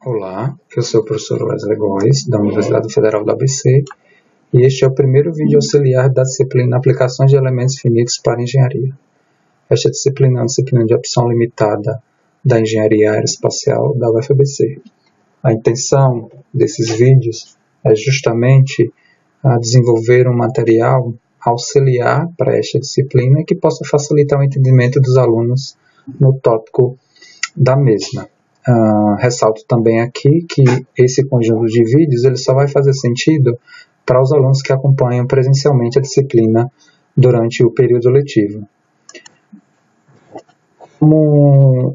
Olá, eu sou o professor Wesley Góes, da Universidade Federal do ABC, e este é o primeiro vídeo auxiliar da disciplina Aplicações de Elementos Finitos para Engenharia. Esta disciplina é uma disciplina de opção limitada da Engenharia Aeroespacial da UFABC. A intenção desses vídeos é justamente desenvolver um material auxiliar para esta disciplina que possa facilitar o entendimento dos alunos no tópico da mesma. Ressalto também aqui que esse conjunto de vídeos ele só vai fazer sentido para os alunos que acompanham presencialmente a disciplina durante o período letivo. Como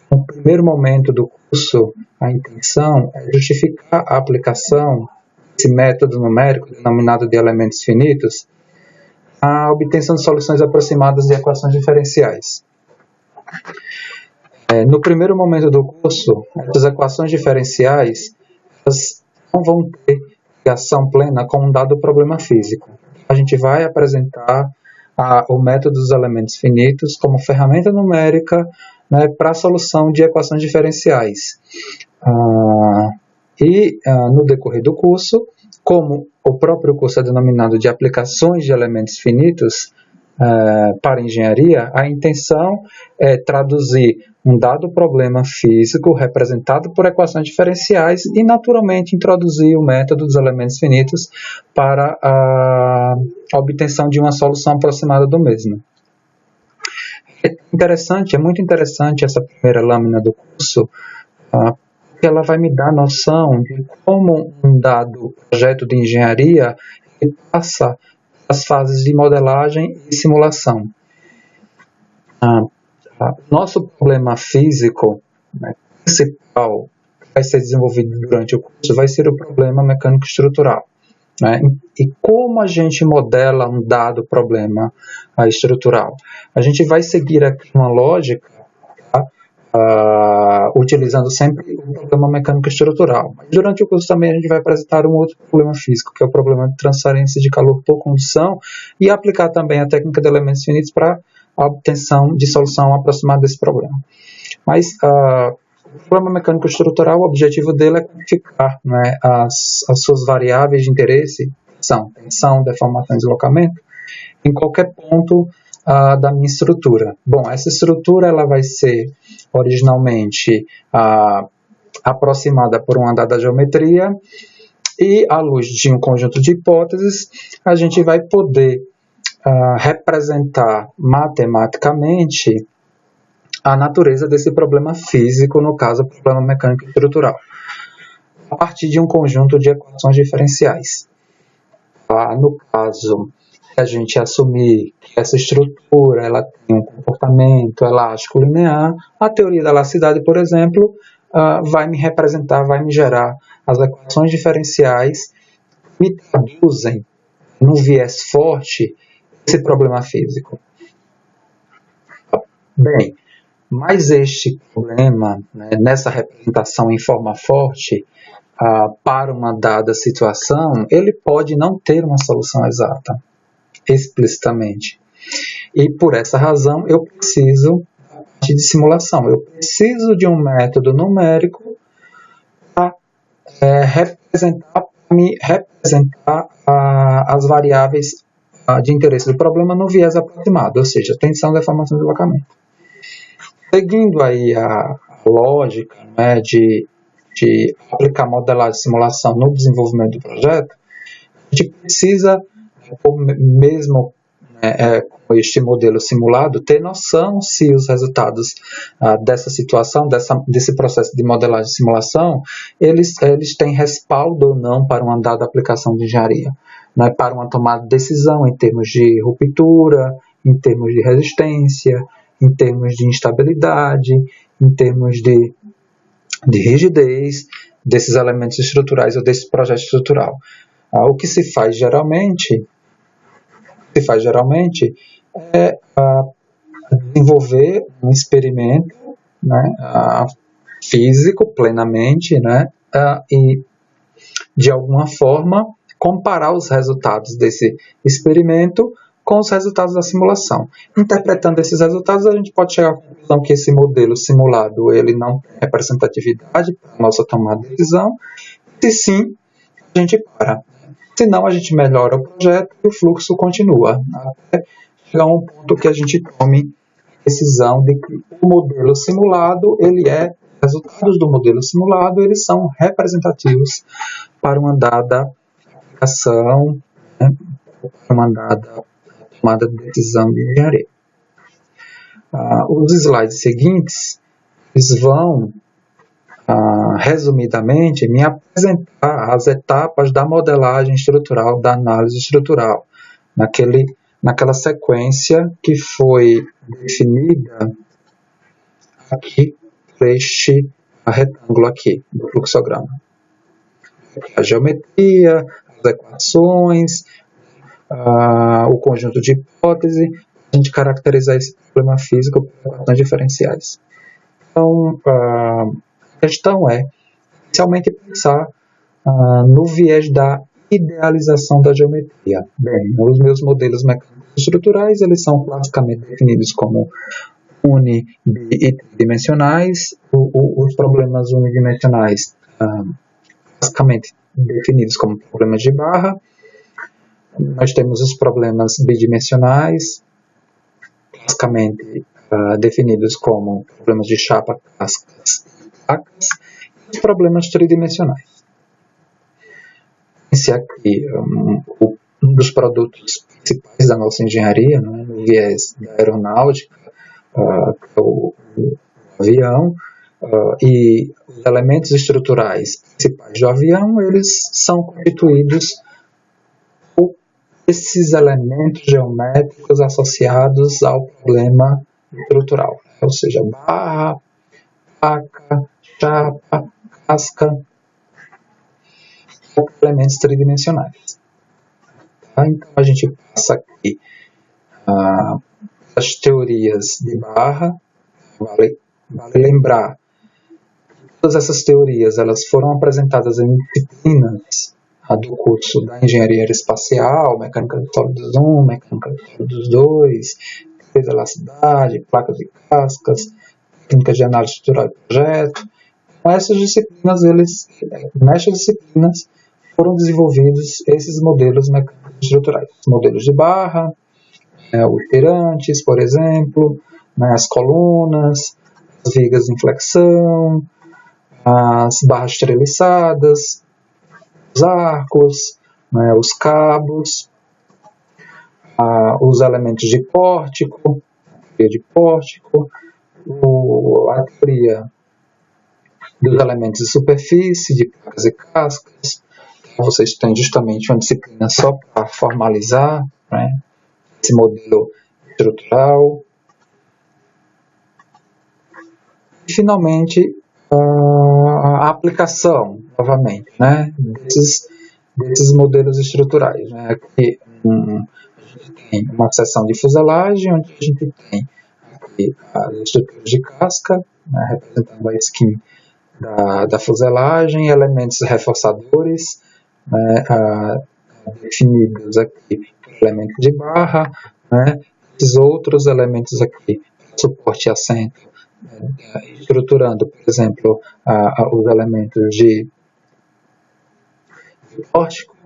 no primeiro momento do curso, a intenção é justificar a aplicação desse método numérico denominado de elementos finitos à obtenção de soluções aproximadas de equações diferenciais. No primeiro momento do curso, as equações diferenciais elas não vão ter ligação plena com um dado problema físico. A gente vai apresentar o método dos elementos finitos como ferramenta numérica, para a solução de equações diferenciais. No decorrer do curso, como o próprio curso é denominado de Aplicações de Elementos Finitos para Engenharia, a intenção é traduzir um dado problema físico representado por equações diferenciais e, naturalmente, introduzir o método dos elementos finitos para a obtenção de uma solução aproximada do mesmo. É muito interessante essa primeira lâmina do curso, porque ela vai me dar noção de como um dado projeto de engenharia passa as fases de modelagem e simulação. Nosso problema físico principal que vai ser desenvolvido durante o curso vai ser o problema mecânico-estrutural. E como a gente modela um dado problema estrutural? A gente vai seguir aqui uma lógica utilizando sempre o problema mecânico-estrutural. Mas durante o curso também a gente vai apresentar um outro problema físico, que é o problema de transferência de calor por condução, e aplicar também a técnica de elementos finitos para a obtenção de solução aproximada desse problema. Mas o problema mecânico-estrutural, o objetivo dele é quantificar as suas variáveis de interesse, são tensão, deformação e deslocamento, em qualquer ponto da minha estrutura. Bom, essa estrutura ela vai ser originalmente aproximada por uma dada geometria e, à luz de um conjunto de hipóteses, a gente vai poder representar matematicamente a natureza desse problema físico, no caso, o problema mecânico estrutural, a partir de um conjunto de equações diferenciais. No caso, a gente assumir que essa estrutura ela tem um comportamento elástico linear, a teoria da elasticidade, por exemplo, vai me representar, vai me gerar as equações diferenciais que me traduzem num viés forte esse problema físico. Bem, mas este problema, nessa representação em forma forte, para uma dada situação, ele pode não ter uma solução exata, explicitamente. E por essa razão eu preciso de simulação, eu preciso de um método numérico para representar as variáveis de interesse do problema no viés aproximado, ou seja, tensão, deformação e deslocamento. Seguindo aí a lógica de aplicar modelagem e simulação no desenvolvimento do projeto, a gente precisa, mesmo com este modelo simulado, ter noção se os resultados dessa situação, desse processo de modelagem e simulação, eles têm respaldo ou não para uma dada aplicação de engenharia, para uma tomada de decisão em termos de ruptura, em termos de resistência, em termos de instabilidade, em termos de rigidez desses elementos estruturais ou desse projeto estrutural. O que se faz geralmente é desenvolver um experimento físico plenamente, e de alguma forma comparar os resultados desse experimento com os resultados da simulação. Interpretando esses resultados, a gente pode chegar à conclusão que esse modelo simulado ele não tem representatividade para a nossa tomada de decisão. Se sim, a gente para. Se não, a gente melhora o projeto e o fluxo continua, até chegar a um ponto que a gente tome a decisão de que o modelo simulado, resultados do modelo simulado, eles são representativos para uma dada aplicação, né, para uma dada tomada de decisão de engenharia. Os slides seguintes eles vão, resumidamente, me apresentar as etapas da modelagem estrutural, da análise estrutural, naquela sequência que foi definida aqui por este retângulo aqui do fluxograma. A geometria, as equações, o conjunto de hipótese, a gente caracterizar esse problema físico por equações diferenciais. Então, a questão é, inicialmente, pensar no viés da idealização da geometria. Bem, os meus modelos mecânicos estruturais, eles são classicamente definidos como uni-, bi- e tridimensionais. Os problemas unidimensionais, basicamente definidos como problemas de barra. Nós temos os problemas bidimensionais, basicamente definidos como problemas de chapa, cascas e placas, e os problemas tridimensionais. Esse aqui um dos produtos principais da nossa engenharia, né, no viés da aeronáutica, que é o avião, e os elementos estruturais principais do avião, eles são constituídos por esses elementos geométricos associados ao problema estrutural, ou seja, barra, placa, chapa, casca, elementos tridimensionais. Então a gente passa aqui as teorias de barra. Vale lembrar que todas essas teorias elas foram apresentadas em disciplinas do curso da engenharia aeroespacial, mecânica de sólidos 1, mecânica de sólidos 2, teoria da elasticidade, placas e cascas, técnicas de análise estrutural de projeto. Com essas disciplinas, nessas disciplinas foram desenvolvidos esses modelos mecânicos estruturais, os modelos de barra, os tirantes, por exemplo, as colunas, as vigas de inflexão, as barras treliçadas, os arcos, os cabos, os elementos de pórtico, a teoria dos elementos de superfície, de placas e cascas. Vocês têm justamente uma disciplina só para formalizar, né, esse modelo estrutural. E, finalmente, a aplicação, novamente, né, desses modelos estruturais. Né. Aqui a gente tem uma seção de fuselagem, onde a gente tem aqui as estruturas de casca, né, representando a skin da fuselagem, elementos reforçadores, né, definidos aqui por elementos de barra, né, esses outros elementos aqui, suporte e assento, estruturando, por exemplo, os elementos de pórtico,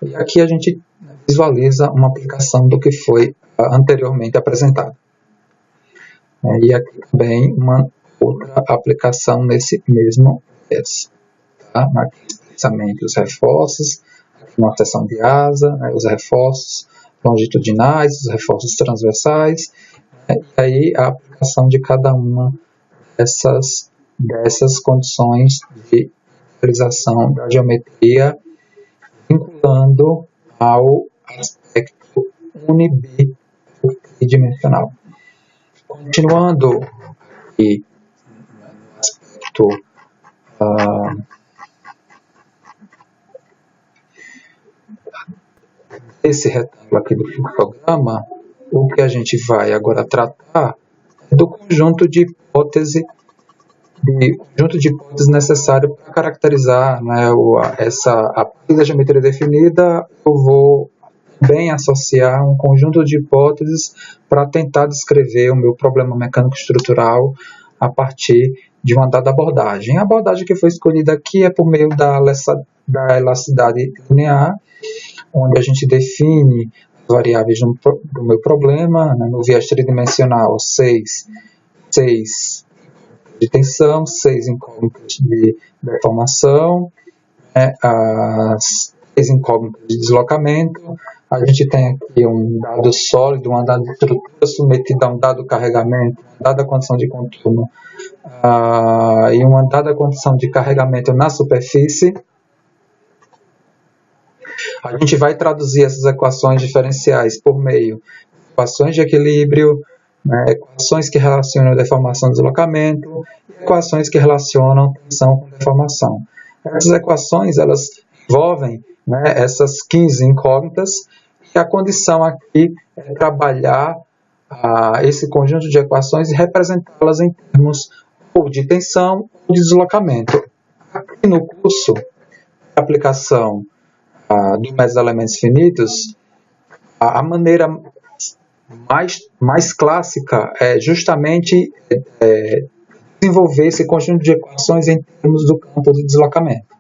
e aqui a gente visualiza uma aplicação do que foi anteriormente apresentado. E aqui também uma outra aplicação nesse mesmo processo. Tá? Aqui especialmente os reforços, aqui uma seção de asa, né, os reforços longitudinais, os reforços transversais, e aí a aplicação de cada uma dessas condições de realização da geometria, vinculando ao aspecto uni-, bi- e tridimensional. Continuando aqui no aspecto esse retângulo aqui do fluxograma, o que a gente vai agora tratar é do conjunto de hipóteses necessário para caracterizar, né, a partir da geometria definida, eu vou bem associar um conjunto de hipóteses para tentar descrever o meu problema mecânico estrutural a partir de uma dada abordagem. A abordagem que foi escolhida aqui é por meio da elasticidade linear, onde a gente define as variáveis do meu problema, né, no viés tridimensional, 6 de tensão, 6 incógnitas de deformação, as 6 incógnitas de deslocamento. A gente tem aqui um dado sólido, uma dada estrutura submetida a um dado carregamento, uma dada condição de contorno e uma dada condição de carregamento na superfície. A gente vai traduzir essas equações diferenciais por meio de equações de equilíbrio, né, equações que relacionam deformação e deslocamento, e equações que relacionam tensão com deformação. Essas equações elas envolvem, né, essas 15 incógnitas, e a condição aqui é trabalhar esse conjunto de equações e representá-las em termos ou de tensão ou de deslocamento. Aqui no curso de aplicação do método dos elementos finitos, a maneira mais clássica é justamente desenvolver esse conjunto de equações em termos do campo de deslocamento.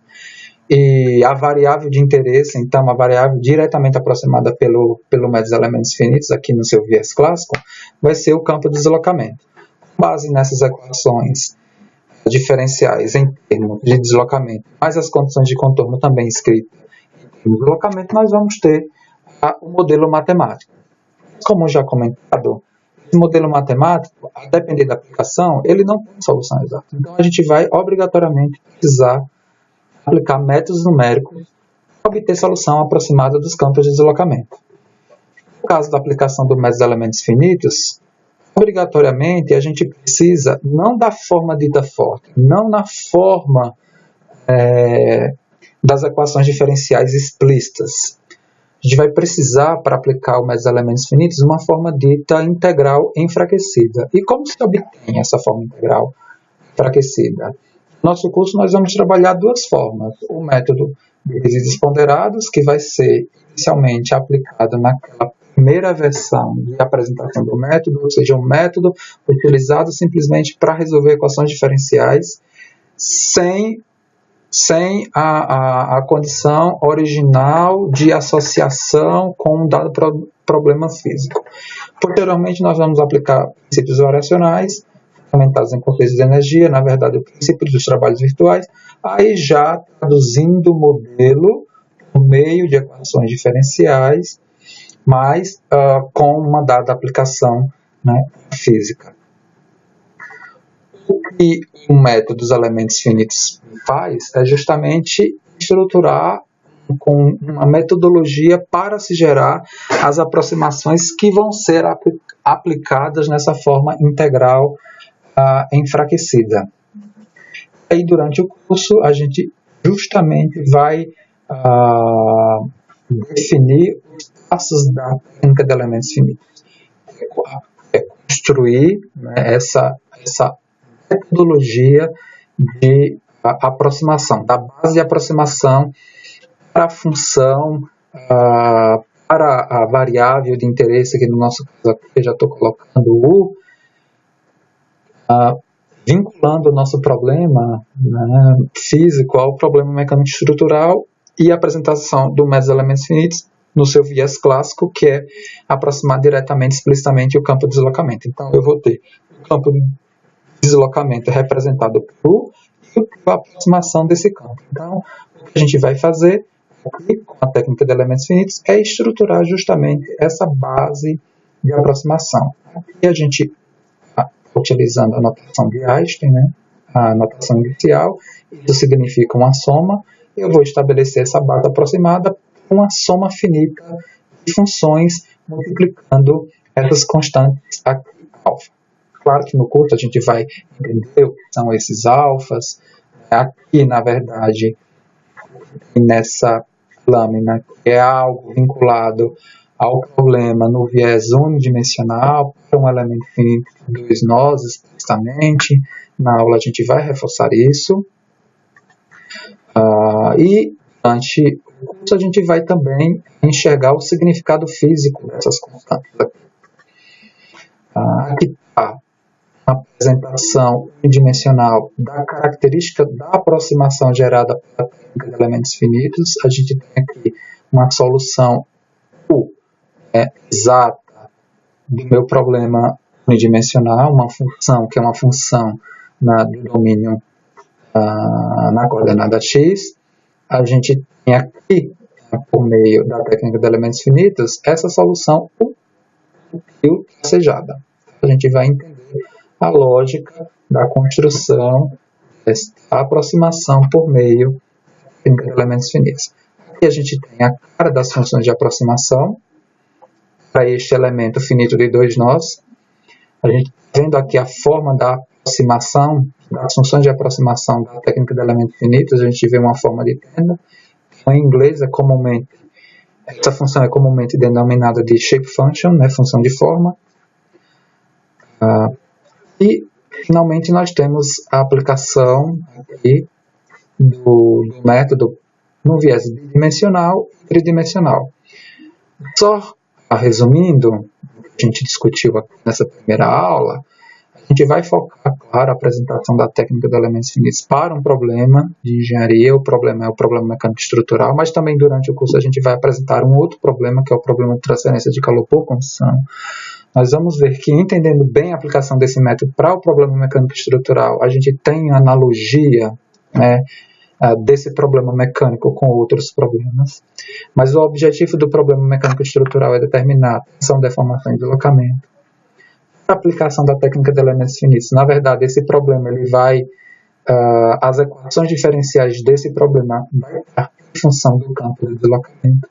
E a variável de interesse, então, uma variável diretamente aproximada pelo método dos elementos finitos, aqui no seu viés clássico, vai ser o campo de deslocamento. Com base nessas equações diferenciais em termos de deslocamento, mais as condições de contorno também escritas em termos de deslocamento, nós vamos ter o modelo matemático. Como já comentado, esse modelo matemático, a depender da aplicação, ele não tem solução exata. Então, a gente vai obrigatoriamente precisar aplicar métodos numéricos para obter solução aproximada dos campos de deslocamento. No caso da aplicação do método dos elementos finitos, obrigatoriamente a gente precisa, não da forma dita forte, não na forma das equações diferenciais explícitas. A gente vai precisar, para aplicar o método dos elementos finitos, uma forma dita integral enfraquecida. E como se obtém essa forma integral enfraquecida? No nosso curso nós vamos trabalhar duas formas. O método de resíduos ponderados, que vai ser inicialmente aplicado naquela primeira versão de apresentação do método, ou seja, um método utilizado simplesmente para resolver equações diferenciais sem a condição original de associação com um dado problema físico. Posteriormente, nós vamos aplicar princípios variacionais, fundamentados em conceitos de energia, na verdade, o princípio dos trabalhos virtuais, aí já traduzindo o modelo por meio de equações diferenciais, mas com uma dada aplicação, né, física. O que o método dos elementos finitos faz é justamente estruturar com uma metodologia para se gerar as aproximações que vão ser aplicadas nessa forma integral enfraquecida. Aí, durante o curso, a gente justamente vai definir os passos da técnica de elementos finitos. Construir, né, essa metodologia de aproximação, da base de aproximação para a função, para a variável de interesse, que no nosso caso aqui eu já estou colocando U, vinculando o nosso problema, né, físico ao problema mecânico estrutural e a apresentação do método dos elementos finitos no seu viés clássico, que é aproximar diretamente, explicitamente o campo de deslocamento. Então, eu vou ter o campo de deslocamento representado por U e a aproximação desse campo. Então, o que a gente vai fazer aqui, com a técnica de elementos finitos, é estruturar justamente essa base de aproximação. E a gente, utilizando a notação de Einstein, né, a notação inicial, isso significa uma soma, eu vou estabelecer essa base aproximada com uma soma finita de funções multiplicando essas constantes aqui, alfa. Claro que no curso a gente vai entender o que são esses alfas. Aqui, na verdade, nessa lâmina, que é algo vinculado ao problema no viés unidimensional, para um elemento finito de 2 nós, explicitamente. Na aula a gente vai reforçar isso. E durante o curso a gente vai também enxergar o significado físico dessas constantes. Aqui está uma apresentação unidimensional da característica da aproximação gerada pela técnica de elementos finitos. A gente tem aqui uma solução exata do meu problema unidimensional, uma função que é uma função do domínio na coordenada x. A gente tem aqui, por meio da técnica de elementos finitos, essa solução tracejada. A gente vai entender a lógica da construção dessa aproximação por meio da técnica de elementos finitos. Aqui a gente tem a cara das funções de aproximação para este elemento finito de 2 nós. A gente vendo aqui a forma da aproximação, das funções de aproximação da técnica de elementos finitos, a gente vê uma forma de tenda. Em inglês, essa função é comumente denominada de shape function, né, função de forma. E, finalmente, nós temos a aplicação aqui do método no viés bidimensional e tridimensional. Só resumindo o que a gente discutiu aqui nessa primeira aula, a gente vai focar, claro, a apresentação da técnica de elementos finitos para um problema de engenharia. O problema é o problema mecânico estrutural, mas também durante o curso a gente vai apresentar um outro problema, que é o problema de transferência de calor por condução. Nós vamos ver que, entendendo bem a aplicação desse método para o problema mecânico estrutural, a gente tem analogia, né, desse problema mecânico com outros problemas. Mas o objetivo do problema mecânico estrutural é determinar tensão, deformação e deslocamento. A aplicação da técnica de elementos finitos, na verdade, esse problema ele vai, as equações diferenciais desse problema vai estar em função do campo de deslocamento.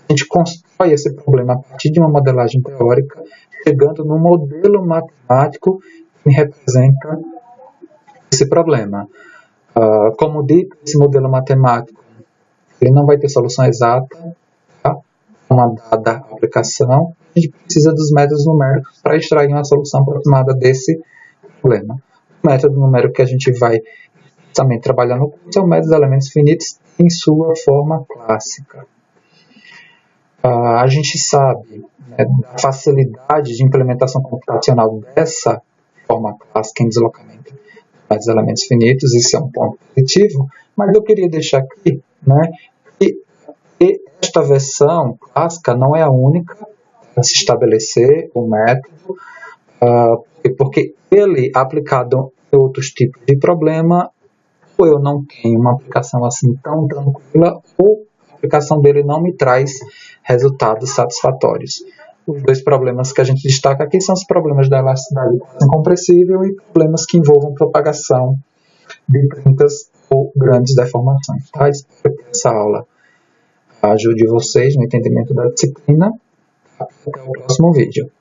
A gente constrói esse problema a partir de uma modelagem teórica, chegando no modelo matemático que representa esse problema. Como dito, esse modelo matemático ele não vai ter solução exata, tá? Uma dada aplicação. A gente precisa dos métodos numéricos para extrair uma solução aproximada desse problema. O método numérico que a gente vai também trabalhar no curso é o método de elementos finitos em sua forma clássica. A gente sabe, né, da facilidade de implementação computacional dessa forma clássica em deslocamento dos elementos finitos. Isso é um ponto positivo, mas eu queria deixar aqui, né, que esta versão clássica não é a única a se estabelecer o método, porque ele, aplicado em outros tipos de problema, ou eu não tenho uma aplicação assim tão tranquila, ou a aplicação dele não me traz resultados satisfatórios. Os dois problemas que a gente destaca aqui são os problemas da elasticidade incompressível e problemas que envolvam propagação de trintas ou grandes deformações. Tá? Espero que essa aula ajude vocês no entendimento da disciplina. Até o próximo vídeo.